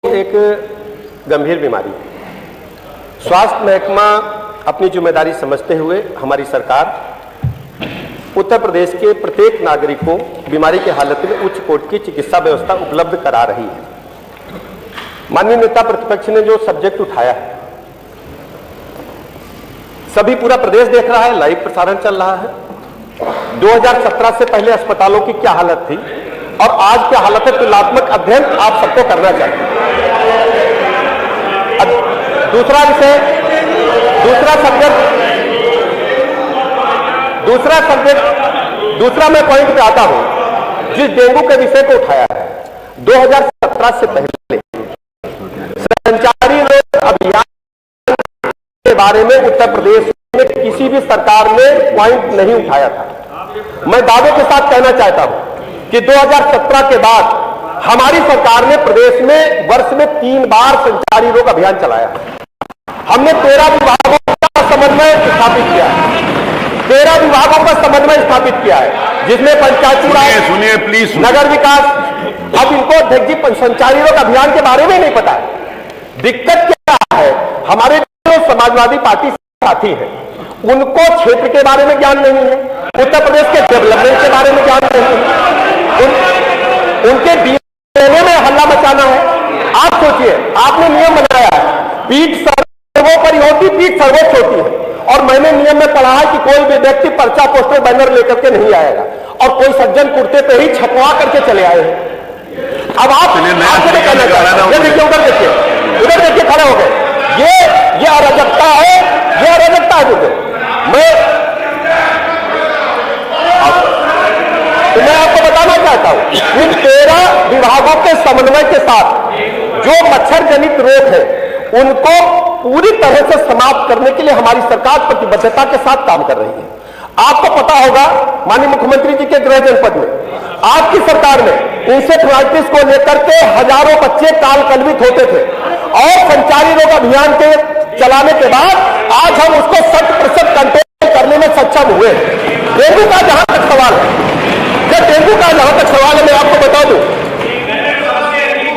एक गंभीर बीमारी है। स्वास्थ्य महकमा अपनी जिम्मेदारी समझते हुए हमारी सरकार उत्तर प्रदेश के प्रत्येक नागरिक को बीमारी की हालत में उच्च कोटि की चिकित्सा व्यवस्था उपलब्ध करा रही है। माननीय नेता प्रतिपक्ष ने जो सब्जेक्ट उठाया है, सभी पूरा प्रदेश देख रहा है, लाइव प्रसारण चल रहा है। 2017 से पहले अस्पतालों की क्या हालत थी और आज क्या हालत है, तुलनात्मक अध्ययन आप सबको करना चाहिए। दूसरा विषय, दूसरा मैं पॉइंट पे आता हूं। जिस डेंगू के विषय को उठाया है, 2017 से पहले संचारी रोग अभियान के बारे में उत्तर प्रदेश में किसी भी सरकार ने पॉइंट नहीं उठाया था। मैं दावे के साथ कहना चाहता हूं कि 2017 के बाद हमारी सरकार ने प्रदेश में वर्ष में 3 बार संचारी रोग अभियान चलाया। हमने 13 विभागों का समन्वय स्थापित किया है, 13 विभागों का समन्वय स्थापित किया है, जिसमें पंचायती राज, प्लीज, नगर विकास। अब इनको अध्यक्ष जी संचारी रोग अभियान के बारे में नहीं पता है। दिक्कत क्या है, हमारे जो समाजवादी पार्टी साथी हैं, उनको क्षेत्र के बारे में ज्ञान नहीं है, उत्तर प्रदेश के डेवलपमेंट के बारे में ज्ञान नहीं है, उनके डीएनए में हल्ला मचाना है। आप सोचिए, आपने नियम बनाया है, पीठ सर्वोपरि होती, पीठ सर्वोच्च होती है, और मैंने नियम में पढ़ा है कि कोई भी व्यक्ति पर्चा पोस्टर बैनर लेकर के नहीं आएगा, और कोई सज्जन कुर्ते पे ही छपवा करके चले आए हैं। अब आपसे मैं कहना चाहता हूं, देखिए उधर देखिए खड़े हो गए, ये अराजकता है, ये अराजकता है। मैं आपको बताना चाहता हूं, इन 13 विभागों के समन्वय के साथ जो मच्छर जनित रोग है, उनको पूरी तरह से समाप्त करने के लिए हमारी सरकार प्रतिबद्धता के साथ काम कर रही है। आपको पता होगा, माननीय मुख्यमंत्री जी के गृह जनपद में आपकी सरकार में इंसेफ्लाइटिस को लेकर के हजारों बच्चे काल कलवित होते थे, और संचारी रोग अभियान के चलाने के बाद आज हम उसको 100% कंट्रोल करने में सक्षम हुए। डेंगू का जहां तक सवाल है, मैं आपको बता दूं,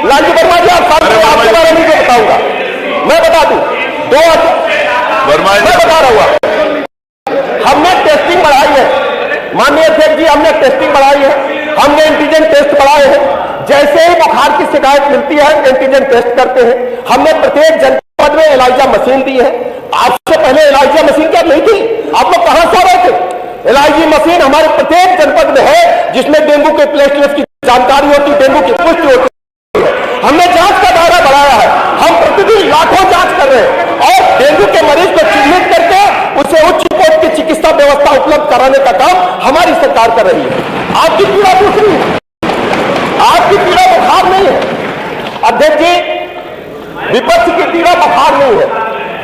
लालजी वर्मा जी, आपके बारे में जो बताऊंगा, मैं बता दूं, मैं बता रहा हूं, हमने टेस्टिंग बढ़ाई है, माननीय अध्यक्ष जी, हमने टेस्टिंग बढ़ाई है, हमने एंटीजन टेस्ट बढ़ाए हैं। जैसे ही बुखार की शिकायत मिलती है, एंटीजन टेस्ट करते हैं। हमने प्रत्येक जनपद में एलाइजा मशीन दी है। आपसे पहले एलाइजा मशीन क्या नहीं थी? आप लोग कहां से रहे थे? एलाइजी मशीन हमारे प्रत्येक जनपद में है, जिसमें डेंगू के प्लेटलेट्स की जानकारी होती, डेंगू की पुष्टि होती है। हमने जांच का दायरा बढ़ाया है, हम प्रतिदिन लाखों जांच कर रहे हैं, और डेंगू के मरीज को चिन्हित करके उसे उच्च कोटि की चिकित्सा व्यवस्था उपलब्ध कराने का काम हमारी सरकार कर रही है। आपकी पीड़ा दूसरी है, आपकी पीड़ा बुखार नहीं है अध्यक्ष जी, विपक्ष की पीड़ा बुखार नहीं है,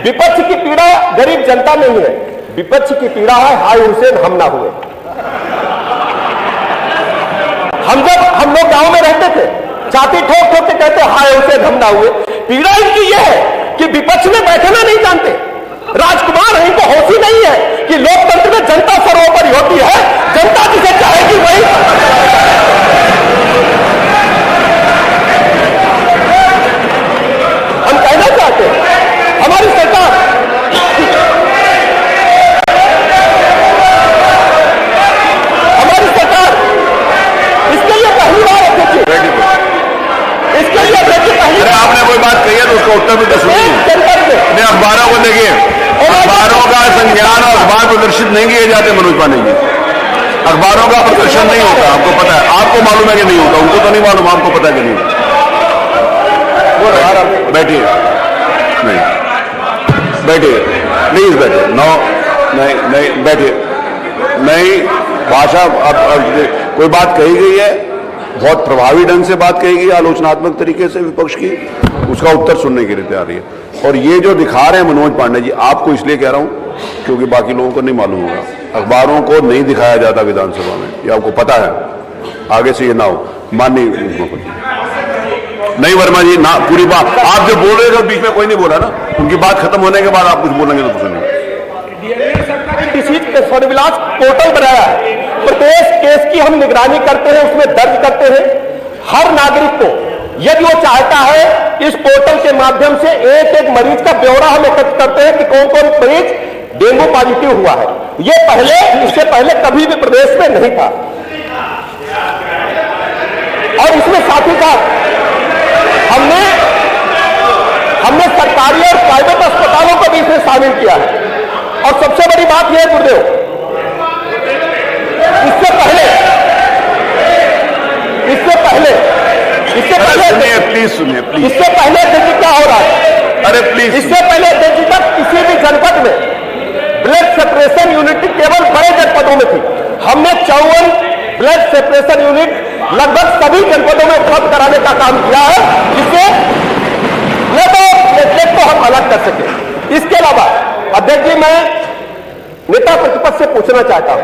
विपक्ष की पीड़ा गरीब जनता नहीं है, विपक्ष की पीड़ा है हाय हुसैन हम ना हुए। हम लोग गांव में रहते थे, छाती ठोक ठोक के कहते हाय हुसैन हम ना हुए। पीड़ा इनकी यह है कि विपक्ष में बैठना नहीं जानते, राजकुमार है, इनको होश ही नहीं है कि लोकतंत्र में जनता सर्वोपरि होती है, जनता जिसे चाहेगी वही। हम कहना चाहते हैं, हमारी सरकार आपने कोई बात कही है तो उसका उत्तर भी तो सुनिए। अखबारों को देखिए, अखबारों का संज्ञान और अखबार प्रदर्शित नहीं किए जाते मनोज पांडे जी, अखबारों का प्रदर्शन नहीं होता, आपको पता है, आपको मालूम है कि नहीं होता, उनको तो नहीं मालूम, आपको पता है कि नहीं होता। बैठिए, नहीं बैठिए, प्लीज बैठिए, नो नहीं बैठिए, नहीं भाषा, अब कोई बात कही गई है, बहुत प्रभावी ढंग से बात कही गई, आलोचनात्मक तरीके से विपक्ष की, उसका उत्तर सुनने के लिए तैयार है। और ये जो दिखा रहे हैं मनोज पांडे जी, आपको इसलिए कह रहा हूं क्योंकि बाकी लोगों को नहीं मालूम होगा, अखबारों को नहीं दिखाया जाता विधानसभा में, ये आपको पता है, आगे से ये ना हो। माननीय नहीं वर्मा जी, ना पूरी बात आप जो बोल रहे थे बीच में कोई नहीं बोला ना, उनकी बात खत्म होने के बाद आप कुछ बोलेंगे तो सुनिए। सर्विलांस पोर्टल बनाया है, प्रत्येक केस की हम निगरानी करते हैं, उसमें दर्ज करते हैं। हर नागरिक को यदि वो चाहता है, इस पोर्टल के माध्यम से एक एक मरीज का ब्यौरा हम एकत्र करते हैं कि कौन कौन मरीज डेंगू पॉजिटिव हुआ है। ये इससे पहले कभी भी प्रदेश में नहीं था। और इसमें साथ ही साथ हमने सरकारी और प्राइवेट अस्पतालों को भी इसमें शामिल किया है। और सबसे बड़ी बात यह है गुरुदेव, इससे पहले सुनिए प्लीज। इससे पहले अध्यक्ष क्या हो रहा है? अरे प्लीज, इससे पहले अध्यक्ष तक किसी भी जनपद में ब्लड सेपरेशन यूनिट केवल बड़े जनपदों में थी। हमने 54 ब्लड सेपरेशन यूनिट लगभग सभी जनपदों में उपलब्ध कराने का काम किया है, जिससे ब्लड और प्लेटलेट को हम अलग कर सके। इसके अलावा अध्यक्ष जी, मैं नेता प्रतिपक्ष से पूछना चाहता हूं,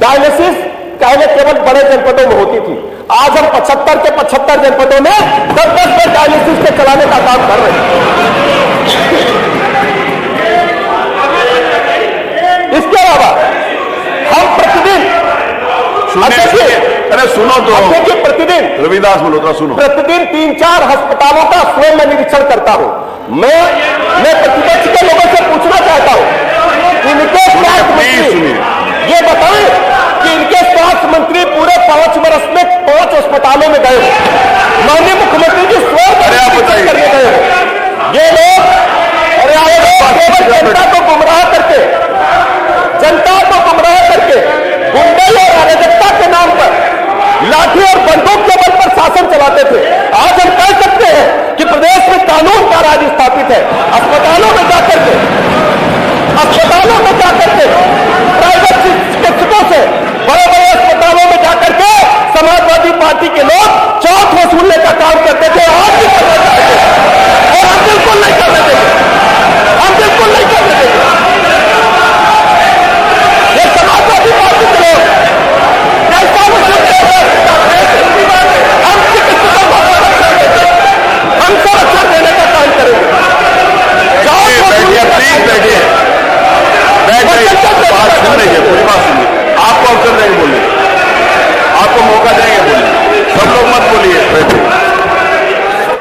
डायलिसिस पहले केवल बड़े जनपदों में होती थी, आज हम 75 के 75 जनपदों में 10-10 बेड डायलिसिस के चलाने का काम कर रहे हैं। इसके अलावा हम प्रतिदिन अरे सुनो तो, प्रतिदिन रविदास मल्होत्रा सुनो, प्रतिदिन 3-4 अस्पतालों का स्वयं मैं निरीक्षण करता हूं। मैं प्रतिपक्ष के लोगों से पूछना चाहता हूं, इनके स्वास्थ्य मंत्री ये बताएं कि इनके स्वास्थ्य मंत्री पूरे 5 वर्ष में 5 अस्पतालों में गए। माननीय मुख्यमंत्री जी स्वयं